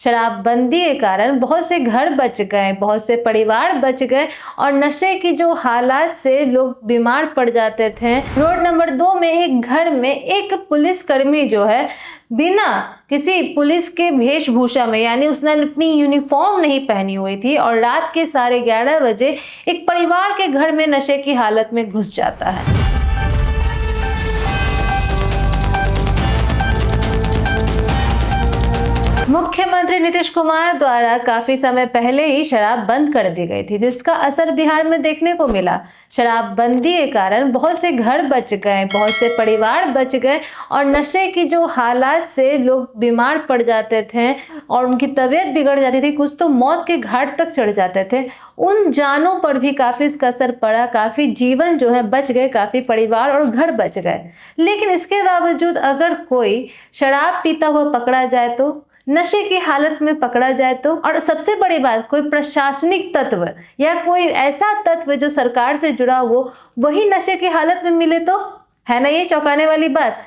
शराबबंदी के कारण बहुत से घर बच गए, बहुत से परिवार बच गए और नशे की जो हालात से लोग बीमार पड़ जाते थे। रोड नंबर 2 में एक घर में एक पुलिसकर्मी जो है बिना किसी पुलिस के वेशभूषा में, यानी उसने अपनी यूनिफॉर्म नहीं पहनी हुई थी और रात के 11:30 बजे एक परिवार के घर में नशे की हालत में घुस जाता है। मुख्यमंत्री नीतीश कुमार द्वारा काफी समय पहले ही शराब बंद कर दी गई थी, जिसका असर बिहार में देखने को मिला। शराबबंदी के कारण बहुत से घर बच गए, बहुत से परिवार बच गए और नशे की जो हालात से लोग बीमार पड़ जाते थे और उनकी तबीयत बिगड़ जाती थी, कुछ तो मौत के घाट तक चढ़ जाते थे। उन जानों पर भी काफी इसका असर पड़ा, काफी जीवन जो है बच गए, काफी परिवार और घर बच गए। लेकिन इसके बावजूद अगर कोई शराब पीता हुआ पकड़ा जाए तो, नशे की हालत में पकड़ा जाए तो, और सबसे बड़ी बात कोई प्रशासनिक तत्व या कोई ऐसा तत्व जो सरकार से जुड़ा हो वही नशे की हालत में मिले तो, है ना ये चौंकाने वाली बात।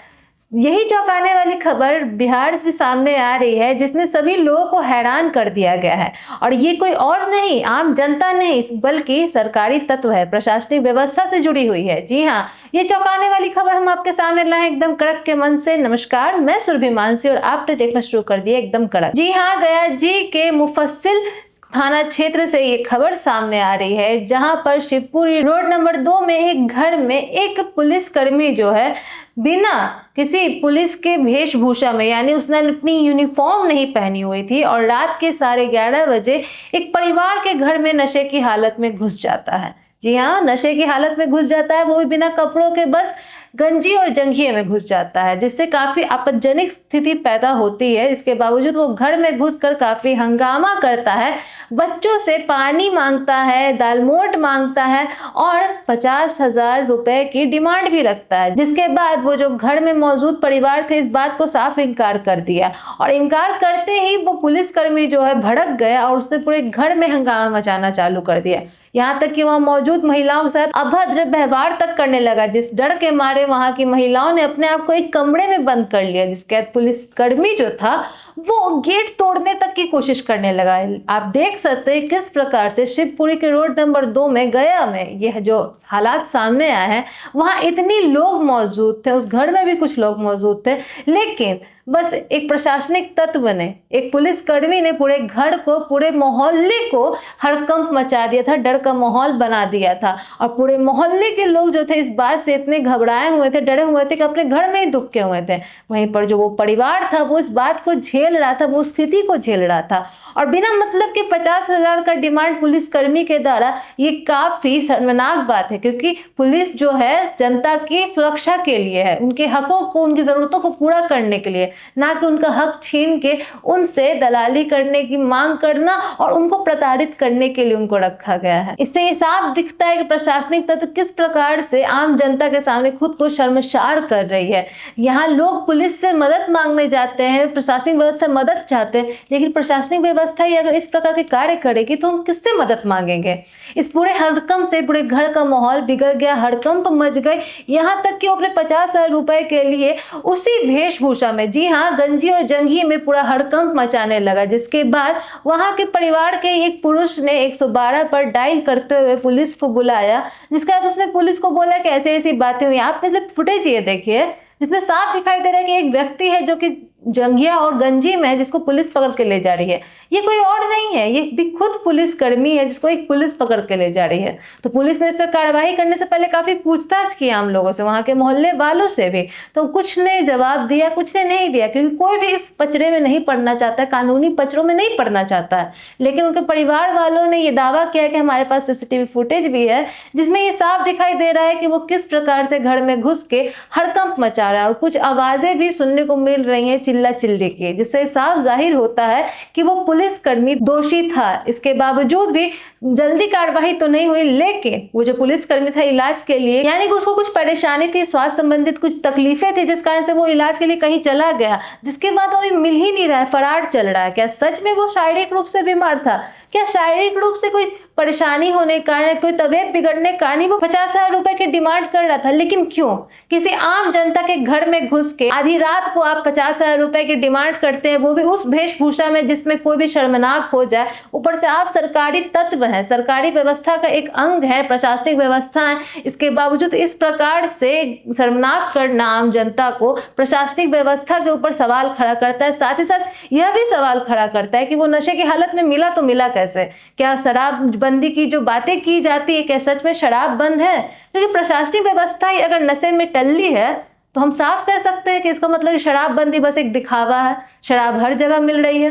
यही चौंकाने वाली खबर बिहार से सामने आ रही है, जिसने सभी लोगों को हैरान कर दिया गया है। और ये कोई और नहीं, आम जनता नहीं, बल्कि सरकारी तत्व है, प्रशासनिक व्यवस्था से जुड़ी हुई है। जी हाँ, ये चौंकाने वाली खबर हम आपके सामने लाए एकदम कड़क के मन से। नमस्कार, मैं सुरभि मानसी और आपने देखना शुरू कर दिया एकदम कड़क। जी हाँ, गया जी के मुफस्सिल थाना क्षेत्र से ये खबर सामने आ रही है, जहां पर शिवपुरी रोड नंबर 2 में एक घर में एक पुलिसकर्मी जो है बिना किसी पुलिस के वेशभूषा में, यानी उसने अपनी यूनिफॉर्म नहीं पहनी हुई थी और रात के 11:30 बजे एक परिवार के घर में नशे की हालत में घुस जाता है। जी हाँ, नशे की हालत में घुस जाता है, वो भी बिना कपड़ों के, बस गंजी और जंघिए में घुस जाता है, जिससे काफी आपत्तिजनक स्थिति पैदा होती है। इसके बावजूद वो घर में घुसकर काफी हंगामा करता है, बच्चों से पानी मांगता है, दालमोट मांगता है और 50,000 रुपए की डिमांड भी रखता है। जिसके बाद वो जो घर में मौजूद परिवार थे इस बात को साफ इनकार कर दिया और इनकार करते ही वो पुलिसकर्मी जो है भड़क गया और उसने पूरे घर में हंगामा मचाना चालू कर दिया। यहाँ तक कि वहां मौजूद महिलाओं के साथ अभद्र व्यवहार तक करने लगा, जिस डर के मारे वहां की महिलाओं ने अपने आप को एक कमरे में बंद कर लिया, जिसके बाद पुलिसकर्मी जो था वो गेट तोड़ने तक की कोशिश करने लगा। आप देख सकते हैं किस प्रकार से शिवपुरी के रोड नंबर 2 में, गया में, यह जो हालात सामने आए हैं, वहां इतनी लोग मौजूद थे, उस घर में भी कुछ लोग मौजूद थे, लेकिन बस एक प्रशासनिक तत्व ने, एक पुलिसकर्मी ने पूरे घर को, पूरे मोहल्ले को हड़कंप मचा दिया था, डर का माहौल बना दिया था। और पूरे मोहल्ले के लोग जो थे इस बात से इतने घबराए हुए थे, डरे हुए थे कि अपने घर में ही दुबके हुए थे। वहीं पर जो वो परिवार था वो इस बात को झेल रहा था, वो स्थिति को झेल रहा था और बिना मतलब के 50,000 का डिमांड पुलिसकर्मी के द्वारा, ये काफी शर्मनाक बात है, क्योंकि पुलिस जो है जनता की सुरक्षा के लिए है, उनके हकों को, उनकी जरूरतों को पूरा करने के लिए, ना कि उनका हक छीन के उनसे दलाली करने की मांग करना और उनको प्रताड़ित करने के लिए उनको रखा गया है। इससे ये साफ दिखता है कि प्रशासनिक तत्व किस प्रकार से आम जनता के सामने खुद को शर्मसार कर रही है। यहाँ लोग पुलिस से मदद मांगने जाते हैं, प्रशासनिक व्यवस्था मदद चाहते हैं, लेकिन प्रशासनिक व्यवस्था ही अगर इस प्रकार के कार्य करेगी तो हम किससे मदद मांगेंगे। इस पूरे हड़कंप से पूरे घर का माहौल बिगड़ गया, हड़कंप मच गए, यहाँ तक कि वो अपने 50,000 रुपए के लिए उसी वेशभूषा में, जी हाँ, गंजी और जंघी में पूरा हड़कंप मचाने लगा। जिसके बाद वहां के परिवार के एक पुरुष ने 112 पर डायल करते हुए पुलिस को बुलाया, जिसके बाद उसने पुलिस को बोला कि ऐसी ऐसी बातें हुई। आप मतलब फुटेज ये देखिए, जिसमें साफ दिखाई दे रहा है कि एक व्यक्ति है जो कि जंघिया और गंजी में, जिसको पुलिस पकड़ के ले जा रही है। ये कोई और नहीं है, ये भी खुद पुलिसकर्मी है, जिसको एक पुलिस पकड़ के ले जा रही है। तो पुलिस ने इस पर कार्रवाई करने से पहले काफी पूछताछ की आम लोगों से, वहां के मोहल्ले वालों से भी, तो कुछ ने जवाब दिया, कुछ ने नहीं दिया, क्योंकि कोई भी इस पचड़े में नहीं पड़ना चाहता, कानूनी पचड़ों में नहीं पड़ना चाहता है। लेकिन उनके परिवार वालों ने ये दावा किया कि हमारे पास सीसीटीवी फुटेज भी है, जिसमें ये साफ दिखाई दे रहा है कि वो किस प्रकार से घर में घुस के हड़कंप मचा रहा है और कुछ आवाजें भी सुनने को मिल रही है चिल्ला चिल्ली की, जिससे साफ जाहिर होता है कि वो पुलिसकर्मी दोषी था। इसके बावजूद भी जल्दी कार्रवाई तो नहीं हुई, लेकिन वो जो पुलिसकर्मी था इलाज के लिए, यानी कि उसको कुछ परेशानी थी, स्वास्थ्य संबंधित कुछ तकलीफें थी, जिस कारण से वो इलाज के लिए कहीं चला गया, जिसके बाद वो मिल ही नहीं रहा है, फरार चल रहा है। क्या सच में वो शारीरिक रूप से बीमार था? क्या शारीरिक रूप से कोई परेशानी होने के कारण, कोई तबीयत बिगड़ने के कारण वो 50,000 रुपए की डिमांड कर रहा था। लेकिन क्यों? किसी आम जनता के घर में घुस के आधी रात को आप 50,000 रुपए की डिमांड करते हैं, वो भी उस वेशभूषा में जिसमें कोई भी शर्मनाक हो जाए। ऊपर से आप सरकारी तत्व हैं, सरकारी व्यवस्था का एक अंग है, प्रशासनिक व्यवस्था है, इसके बावजूद इस प्रकार से शर्मनाक करना आम जनता को प्रशासनिक व्यवस्था के ऊपर सवाल खड़ा करता है। साथ ही साथ यह भी सवाल खड़ा करता है कि वो नशे की हालत में मिला तो मिला कैसे? क्या शराबबंदी की जो बातें की जाती है, क्या सच में शराब बंद है? क्योंकि प्रशासनिक व्यवस्था ही अगर नशे में टल्ली है तो हम साफ कह सकते हैं कि इसका मतलब शराबबंदी बस एक दिखावा है, शराब हर जगह मिल रही है।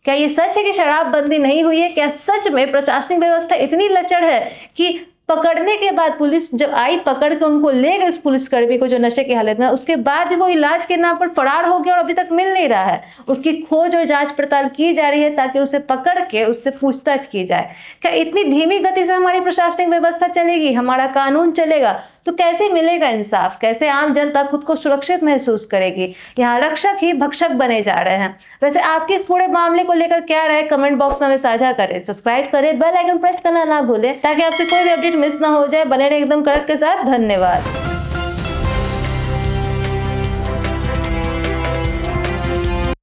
क्या ये सच है कि शराबबंदी नहीं हुई है? क्या सच में प्रशासनिक व्यवस्था इतनी लचर है कि पकड़ने के बाद पुलिस जब आई, पकड़ के उनको ले गए उस पुलिसकर्मी को जो नशे की हालत में, उसके बाद भी वो इलाज के नाम पर फरार हो गया और अभी तक मिल नहीं रहा है। उसकी खोज और जांच पड़ताल की जा रही है ताकि उसे पकड़ के उससे पूछताछ की जाए। क्या इतनी धीमी गति से हमारी प्रशासनिक व्यवस्था चलेगी, हमारा कानून चलेगा? तो कैसे मिलेगा इंसाफ? कैसे आम जनता खुद को सुरक्षित महसूस करेगी? यहाँ रक्षक ही भक्षक बने जा रहे हैं। वैसे आपकी इस पूरे मामले को लेकर क्या राय, कमेंट बॉक्स में हमें साझा करें। सब्सक्राइब करें, बेल आइकन प्रेस करना ना भूलें ताकि आपसे कोई भी अपडेट मिस ना हो जाए। बने रहे एकदम कड़क के साथ। धन्यवाद।